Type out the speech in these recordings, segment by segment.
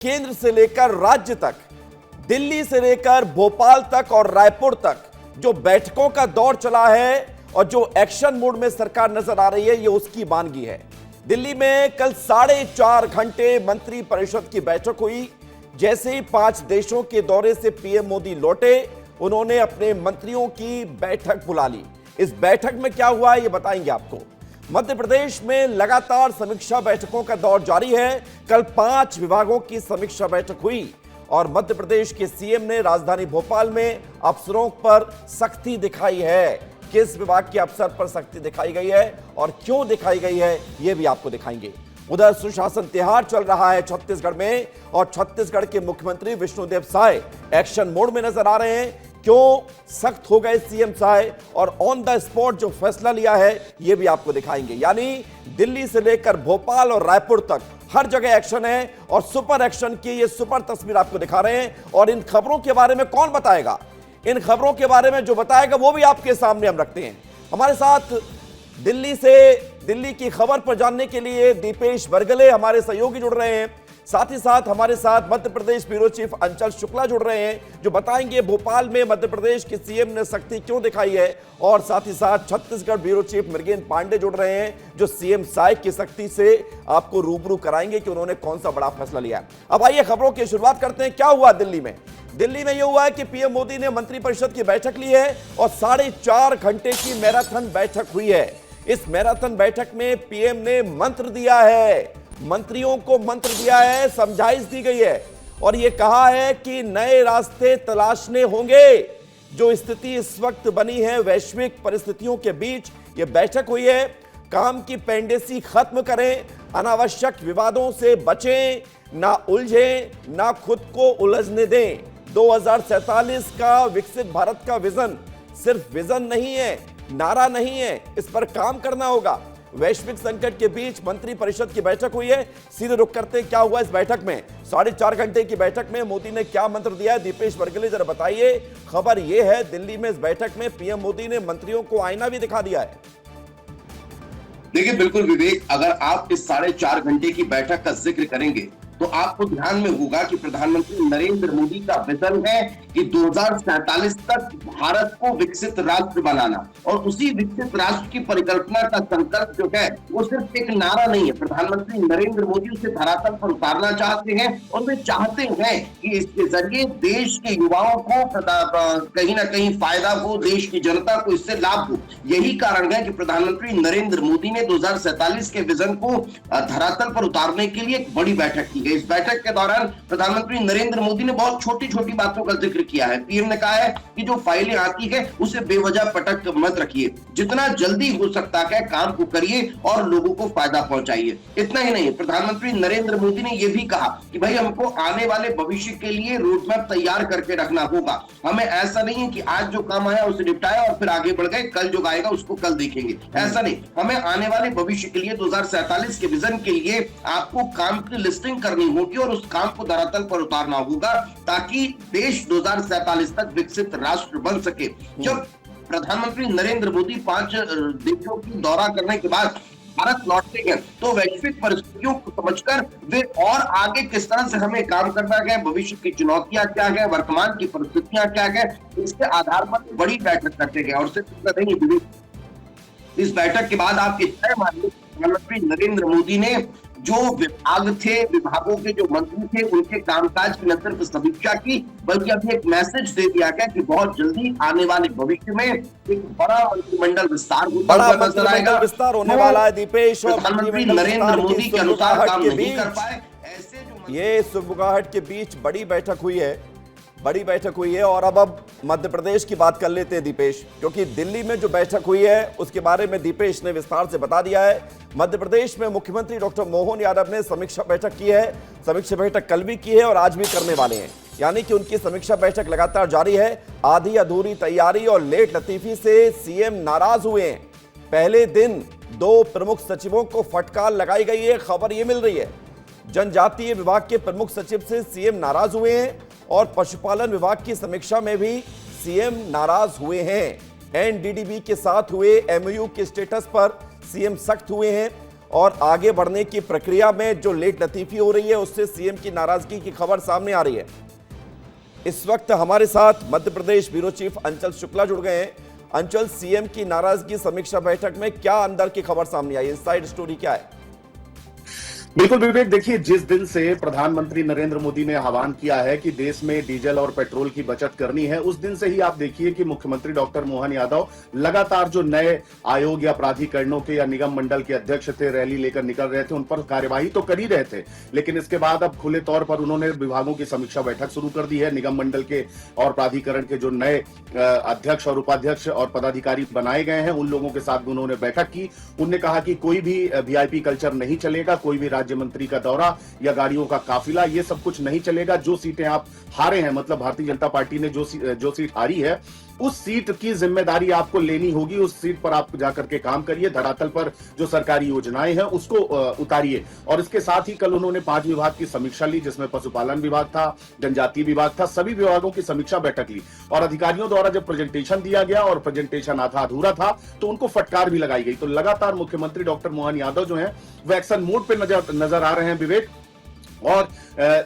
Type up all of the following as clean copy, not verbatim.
केंद्र से लेकर राज्य तक, दिल्ली से लेकर भोपाल तक और रायपुर तक जो बैठकों का दौर चला है और जो एक्शन मोड में सरकार नजर आ रही है, ये उसकी वानगी है। दिल्ली में कल 4.5 घंटे मंत्री परिषद की बैठक हुई। जैसे ही 5 देशों के दौरे से पीएम मोदी लौटे, उन्होंने अपने मंत्रियों की बैठक बुला ली। इस बैठक में क्या हुआ ये बताएंगे आपको। मध्य प्रदेश में लगातार समीक्षा बैठकों का दौर जारी है। कल 5 विभागों की समीक्षा बैठक हुई और मध्य प्रदेश के सीएम ने राजधानी भोपाल में अफसरों पर सख्ती दिखाई है। किस विभाग के अफसर पर सख्ती दिखाई गई है और क्यों दिखाई गई है, यह भी आपको दिखाएंगे। उधर सुशासन त्योहार चल रहा है छत्तीसगढ़ में और छत्तीसगढ़ के मुख्यमंत्री विष्णुदेव साय एक्शन मोड में नजर आ रहे हैं। क्यों सख्त हो गए सीएम साय और ऑन द स्पॉट जो फैसला लिया है, यह भी आपको दिखाएंगे। यानी दिल्ली से लेकर भोपाल और रायपुर तक हर जगह एक्शन है और सुपर एक्शन की ये सुपर तस्वीर आपको दिखा रहे हैं। और इन खबरों के बारे में कौन बताएगा, इन खबरों के बारे में जो बताएगा वो भी आपके सामने हम रखते हैं। हमारे साथ दिल्ली से दिल्ली की खबर पर जानने के लिए दीपेश बरगले हमारे सहयोगी जुड़ रहे हैं। साथ ही साथ हमारे साथ मध्य प्रदेश ब्यूरो चीफ अंचल शुक्ला जुड़ रहे हैं, जो बताएंगे भोपाल में मध्य प्रदेश के सीएम ने सख्ती क्यों दिखाई है। और साथ ही साथ छत्तीसगढ़ ब्यूरो चीफ मृगेन पांडे जुड़ रहे हैं, जो सीएम साय की सख्ती से आपको रूबरू कराएंगे कि उन्होंने कौन सा बड़ा फैसला लिया है। अब आइए खबरों की शुरुआत करते हैं। क्या हुआ दिल्ली में? दिल्ली में यह हुआ है कि पीएम मोदी ने मंत्रिपरिषद की बैठक ली है और 4.5 घंटे की मैराथन बैठक हुई है। इस मैराथन बैठक में पीएम ने मंत्र दिया है, मंत्रियों को मंत्र दिया है, समझाइश दी गई है और यह कहा है कि नए रास्ते तलाशने होंगे। जो स्थिति इस वक्त बनी है वैश्विक परिस्थितियों के बीच यह बैठक हुई है। काम की पेंडेसी खत्म करें, अनावश्यक विवादों से बचें, ना उलझें, ना खुद को उलझने दें। 2047 का विकसित भारत का विजन सिर्फ विजन नहीं है, नारा नहीं है, इस पर काम करना होगा। वैश्विक संकट के बीच मंत्री परिषद की बैठक हुई है। सीधे रुक करते क्या हुआ इस बैठक में। 4.5 घंटे की बैठक में मोदी ने क्या मंत्र दिया है, दीपेश बरगले जरा बताइए। खबर यह है दिल्ली में इस बैठक में पीएम मोदी ने मंत्रियों को आईना भी दिखा दिया है। देखिए बिल्कुल विवेक, अगर आप इस 4.5 घंटे की बैठक का जिक्र करेंगे तो आपको ध्यान में होगा कि प्रधानमंत्री नरेंद्र मोदी का विजन है कि 2047 तक भारत को विकसित राष्ट्र बनाना और उसी विकसित राष्ट्र की परिकल्पना का संकल्प जो है वो सिर्फ एक नारा नहीं है। प्रधानमंत्री नरेंद्र मोदी उसे धरातल पर उतारना चाहते हैं और वे चाहते हैं कि इसके जरिए देश के युवाओं को कहीं ना कहीं फायदा हो, देश की जनता को इससे लाभ हो। यही कारण है कि प्रधानमंत्री नरेंद्र मोदी ने 2047 के विजन को धरातल पर उतारने के लिए एक बड़ी बैठक की। इस बैठक के दौरान प्रधानमंत्री नरेंद्र मोदी ने बहुत छोटी छोटी बातों का जिक्र किया है। पीएम ने कहा है कि जो फाइलें आती है उसे बेवजह पटक मत रखिए, जितना जल्दी हो सकता है काम को करिए और लोगों को फायदा पहुंचाइए। इतना ही नहीं, प्रधानमंत्री नरेंद्र मोदी ने यह भी कहा कि भाई हमको आने वाले भविष्य के लिए रोड मैप तैयार करके रखना होगा। हमें ऐसा नहीं है कि आज जो काम आया उसे निपटाया और फिर आगे बढ़ गए, कल जो आएगा उसको कल देखेंगे, ऐसा नहीं। हमें आने वाले भविष्य के लिए 2047 के विजन के लिए आपको काम की लिस्टिंग करनी होगी और उस काम को धरातल पर उतारना होगा ताकि देश 2047 तक विकसित राष्ट्र बन सके। जब प्रधानमंत्री नरेंद्र मोदी 5 देशों की दौरा करने के बाद भारत लौटते हैं तो वैश्विक परिस्थितियों को समझकर वे और आगे किस तरह से हमें काम करना है, भविष्य की चुनौतियां क्या है, वर्तमान की परिस्थितियां क्या है, इसके आधार पर बड़ी बैठक करते गए। और सिर्फ नहीं, इस बैठक के बाद आपके तय मानिए प्रधानमंत्री नरेंद्र मोदी ने जो विभाग थे, विभागों के जो मंत्री थे, उनके कामकाज की न सिर्फ समीक्षा की बल्कि अभी एक मैसेज दे दिया गया कि बहुत जल्दी आने वाले भविष्य में एक बड़ा मंत्रिमंडल विस्तार विस्तार होने वाला है। दीपेश, और प्रधानमंत्री नरेंद्र मोदी के अनुसार काम नहीं कर पाए, ऐसे ये सुगबुगाहट के बीच बड़ी बैठक हुई है, बड़ी बैठक हुई है। और अब मध्य प्रदेश की बात कर लेते हैं दीपेश, क्योंकि दिल्ली में जो बैठक हुई है उसके बारे में दीपेश ने विस्तार से बता दिया है। मध्य प्रदेश में मुख्यमंत्री डॉक्टर मोहन यादव ने समीक्षा बैठक की है। समीक्षा बैठक कल भी की है और आज भी करने वाले हैं, यानी कि उनकी समीक्षा बैठक लगातार जारी है। आधी अधूरी तैयारी और लेट लतीफी से सीएम नाराज हुए हैं। पहले दिन 2 प्रमुख सचिवों को फटकार लगाई गई है, खबर यह मिल रही है। जनजातीय विभाग के प्रमुख सचिव से सीएम नाराज हुए हैं और पशुपालन विभाग की समीक्षा में भी सीएम नाराज हुए हैं। एनडीडीबी के साथ हुए एमओयू के स्टेटस पर सीएम सख्त हुए हैं और आगे बढ़ने की प्रक्रिया में जो लेट लतीफी हो रही है उससे सीएम की नाराजगी की खबर सामने आ रही है। इस वक्त हमारे साथ मध्य प्रदेश ब्यूरो चीफ अंचल शुक्ला जुड़ गए हैं। अंचल, सीएम की नाराजगी समीक्षा बैठक में क्या अंदर की खबर सामने आई, इनसाइड स्टोरी क्या है? बिल्कुल विवेक, देखिए जिस दिन से प्रधानमंत्री नरेंद्र मोदी ने आह्वान किया है कि देश में डीजल और पेट्रोल की बचत करनी है, उस दिन से ही आप देखिए कि मुख्यमंत्री डॉक्टर मोहन यादव लगातार जो नए आयोग या प्राधिकरणों के या निगम मंडल के अध्यक्ष थे, रैली लेकर निकल रहे थे, उन पर कार्यवाही तो कर ही रहे थे, लेकिन इसके बाद अब खुले तौर पर उन्होंने विभागों की समीक्षा बैठक शुरू कर दी है। निगम मंडल के और प्राधिकरण के जो नए अध्यक्ष और उपाध्यक्ष और पदाधिकारी बनाए गए हैं, उन लोगों के साथ उन्होंने बैठक की। उन्होंने कहा कि कोई भी वीआईपी कल्चर नहीं चलेगा, कोई भी राज्य मंत्री का दौरा या गाड़ियों का काफिला, ये सब कुछ नहीं चलेगा। जो सीटें आप हारे हैं, मतलब भारतीय जनता पार्टी ने जो सीट हारी है, उस सीट की जिम्मेदारी आपको लेनी होगी। उस सीट पर आप जाकर के काम करिए, धरातल पर जो सरकारी योजनाएं हैं उसको उतारिए। और इसके साथ ही कल उन्होंने 5 विभाग की समीक्षा ली, जिसमें पशुपालन विभाग था, जनजातीय विभाग था, सभी विभागों की समीक्षा बैठक ली। और अधिकारियों द्वारा जब प्रेजेंटेशन दिया गया और प्रेजेंटेशन आधा अधूरा था तो उनको फटकार भी लगाई गई। तो लगातार मुख्यमंत्री डॉक्टर मोहन यादव जो है वो एक्शन मोड पे नजर आ रहे हैं विवेक, और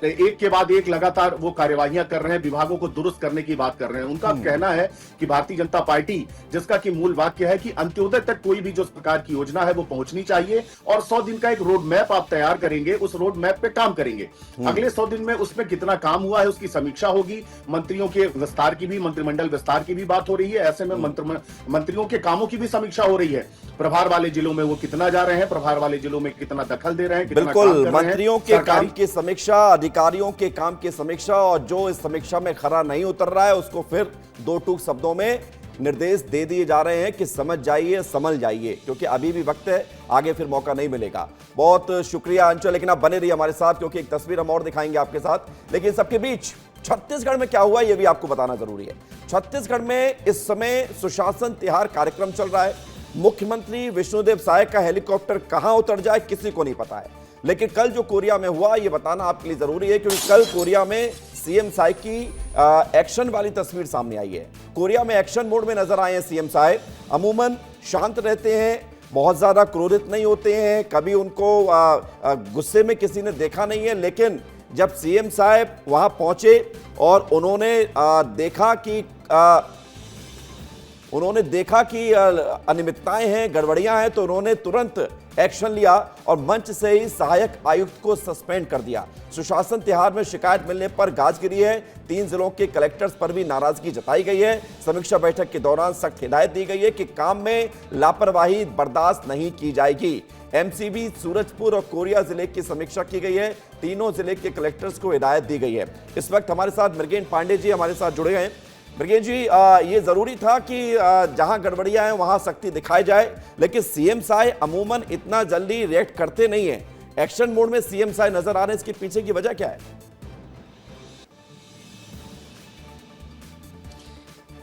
एक के बाद एक लगातार वो कार्यवाहियां कर रहे हैं, विभागों को दुरुस्त करने की बात कर रहे हैं। उनका कहना है कि भारतीय जनता पार्टी, जिसका कि मूल वाक्य है कि अंत्योदय तक कोई भी जो सरकार की योजना है वो पहुंचनी चाहिए, और 100 दिन का एक रोड मैप आप तैयार करेंगे, उस रोड मैप पे काम करेंगे। अगले 100 दिन में उसमें कितना काम हुआ है उसकी समीक्षा होगी। मंत्रियों के विस्तार की भी, मंत्रिमंडल विस्तार की भी बात हो रही है। ऐसे में मंत्रियों के कामों की भी समीक्षा हो रही है। प्रभार वाले जिलों में वो कितना जा रहे हैं, प्रभार वाले जिलों में कितना दखल दे रहे हैं, बिल्कुल, मंत्रियों के काम की समीक्षा, अधिकारियों के काम की समीक्षा, और जो इस समीक्षा में खरा नहीं उतर रहा है उसको फिर 2 टूक शब्दों में निर्देश दे दिए जा रहे हैं कि समझ जाइए, संभल जाइए, क्योंकि अभी भी वक्त है, आगे फिर मौका नहीं मिलेगा। बहुत शुक्रिया अंचल, लेकिन आप बने रहिए हमारे साथ क्योंकि एक तस्वीर हम और दिखाएंगे आपके साथ। लेकिन सबके बीच छत्तीसगढ़ में क्या हुआ यह भी आपको बताना जरूरी है। छत्तीसगढ़ में इस समय सुशासन तिहार कार्यक्रम चल रहा है। मुख्यमंत्री विष्णुदेव साय का हेलीकॉप्टर कहां उतर जाए किसी को नहीं पता है, लेकिन कल जो कोरिया में हुआ यह बताना आपके लिए जरूरी है, क्योंकि कल कोरिया में सीएम साय की एक्शन वाली तस्वीर सामने आई है। कोरिया में एक्शन मोड में नजर आए हैं सीएम साय। अमूमन शांत रहते हैं, बहुत ज्यादा क्रोधित नहीं होते हैं, कभी उनको गुस्से में किसी ने देखा नहीं है। लेकिन जब सीएम साहब वहां पहुंचे और उन्होंने देखा कि अनियमितताएं हैं, गड़बड़ियां हैं, तो उन्होंने तुरंत एक्शन लिया और मंच से ही सहायक आयुक्त को सस्पेंड कर दिया। सुशासन तिहार में शिकायत मिलने पर गाज गिरी है। 3 जिलों के कलेक्टर्स पर भी नाराजगी जताई गई है। समीक्षा बैठक के दौरान सख्त हिदायत दी गई है कि काम में लापरवाही बर्दाश्त नहीं की जाएगी। एमसीबी, सूरजपुर और कोरिया जिले की समीक्षा की गई है। तीनों जिले के कलेक्टर्स को हिदायत दी गई है। इस वक्त हमारे साथ मृगेन पांडे जी हमारे साथ जुड़े हैं। मृगेन जी, ये जरूरी था कि जहां गड़बड़ियां हैं वहां सख्ती दिखाई जाए, लेकिन सीएम साय अमूमन इतना जल्दी रिएक्ट करते नहीं है। एक्शन मोड में सीएम साय नजर आ रहे हैं, इसके पीछे की वजह क्या है?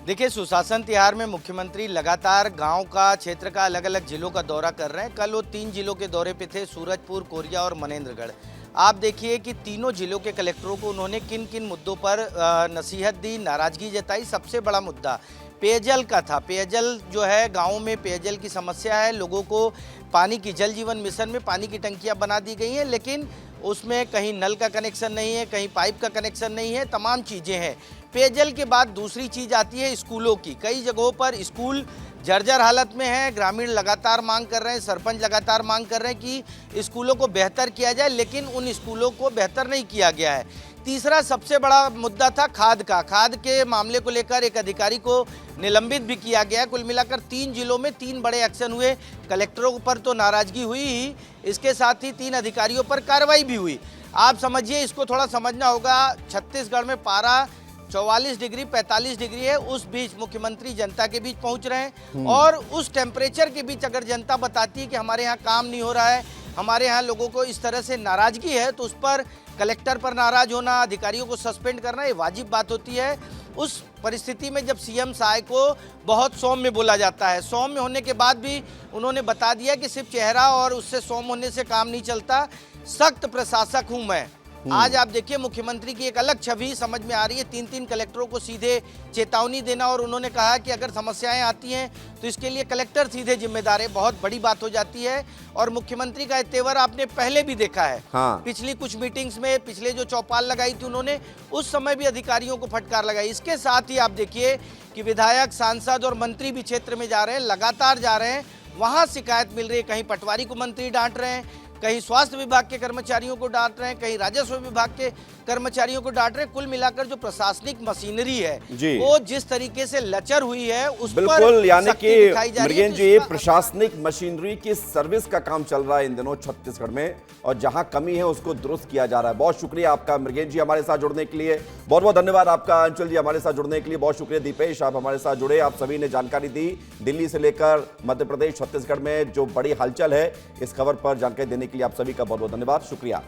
देखिए, सुशासन तिहार में मुख्यमंत्री लगातार गांव का, क्षेत्र का, अलग अलग जिलों का दौरा कर रहे हैं। कल वो 3 जिलों के दौरे पे थे, सूरजपुर, कोरिया और मनेंद्रगढ़। आप देखिए कि तीनों जिलों के कलेक्टरों को उन्होंने किन किन मुद्दों पर नसीहत दी, नाराजगी जताई। सबसे बड़ा मुद्दा पेयजल का था। पेयजल जो है, गाँव में पेयजल की समस्या है। लोगों को पानी की, जल जीवन मिशन में पानी की टंकियाँ बना दी गई हैं, लेकिन उसमें कहीं नल का कनेक्शन नहीं है, कहीं पाइप का कनेक्शन नहीं है, तमाम चीज़ें हैं। पेयजल के बाद दूसरी चीज़ आती है स्कूलों की। कई जगहों पर स्कूल जर्जर हालत में है। ग्रामीण लगातार मांग कर रहे हैं, सरपंच लगातार मांग कर रहे हैं कि स्कूलों को बेहतर किया जाए, लेकिन उन स्कूलों को बेहतर नहीं किया गया है। तीसरा सबसे बड़ा मुद्दा था खाद का। खाद के मामले को लेकर एक अधिकारी को निलंबित भी किया गया। कुल मिलाकर 3 जिलों में 3 बड़े एक्शन हुए। कलेक्टरों पर तो नाराजगी हुई ही, इसके साथ ही 3 अधिकारियों पर कार्रवाई भी हुई। आप समझिए, इसको थोड़ा समझना होगा। छत्तीसगढ़ में पारा 44 डिग्री 45 डिग्री है, उस बीच मुख्यमंत्री जनता के बीच पहुंच रहे हैं, और उस टेम्परेचर के बीच अगर जनता बताती है कि हमारे यहाँ काम नहीं हो रहा है, हमारे यहाँ लोगों को इस तरह से नाराजगी है, तो उस पर कलेक्टर पर नाराज होना, अधिकारियों को सस्पेंड करना, ये वाजिब बात होती है। उस परिस्थिति में जब सीएम साय को बहुत सौम्य बोला जाता है, सौम्य होने के बाद भी उन्होंने बता दिया कि सिर्फ चेहरा और उससे सौम्य होने से काम नहीं चलता, सख्त प्रशासक हूँ मैं, आज आप देखिए मुख्यमंत्री की एक अलग छवि समझ में आ रही है। 3-3 कलेक्टरों को सीधे चेतावनी देना, और उन्होंने कहा कि अगर समस्याएं आती हैं तो इसके लिए कलेक्टर सीधे जिम्मेदार है। बहुत बड़ी बात हो जाती है। और मुख्यमंत्री का तेवर आपने पहले भी देखा है। हाँ। पिछली कुछ मीटिंग्स में, पिछले जो चौपाल लगाई थी उन्होंने, उस समय भी अधिकारियों को फटकार लगाई। इसके साथ ही आप देखिए कि विधायक, सांसद और मंत्री भी क्षेत्र में जा रहे हैं, लगातार जा रहे हैं। वहां शिकायत मिल रही है, कहीं पटवारी को मंत्री डांट रहे हैं, कहीं स्वास्थ्य विभाग के कर्मचारियों को डांट रहे हैं, कहीं राजस्व विभाग के कर्मचारियों को डांट रहे हैं। कुल मिलाकर जो प्रशासनिक मशीनरी है जी, वो जिस तरीके से लचर हुई है उस पर बिल्कुल, यानी सख्ती कि दिखाई जा रही है। मृगेन तो जी, इसका प्रशासनिक मशीनरी की सर्विस का काम चल रहा है इन दिनों छत्तीसगढ़ में, और जहां कमी है उसको दुरुस्त किया जा रहा है। बहुत शुक्रिया आपका मृगेन जी हमारे साथ जुड़ने के लिए। बहुत बहुत धन्यवाद आपका अंचल जी हमारे साथ जुड़ने के लिए। बहुत शुक्रिया दीपेश, आप हमारे साथ जुड़े, आप सभी ने जानकारी दी। दिल्ली से लेकर मध्य प्रदेश, छत्तीसगढ़ में जो बड़ी हलचल है, इस खबर पर जानकारी देने के लिए आप सभी का बहुत बहुत धन्यवाद, शुक्रिया।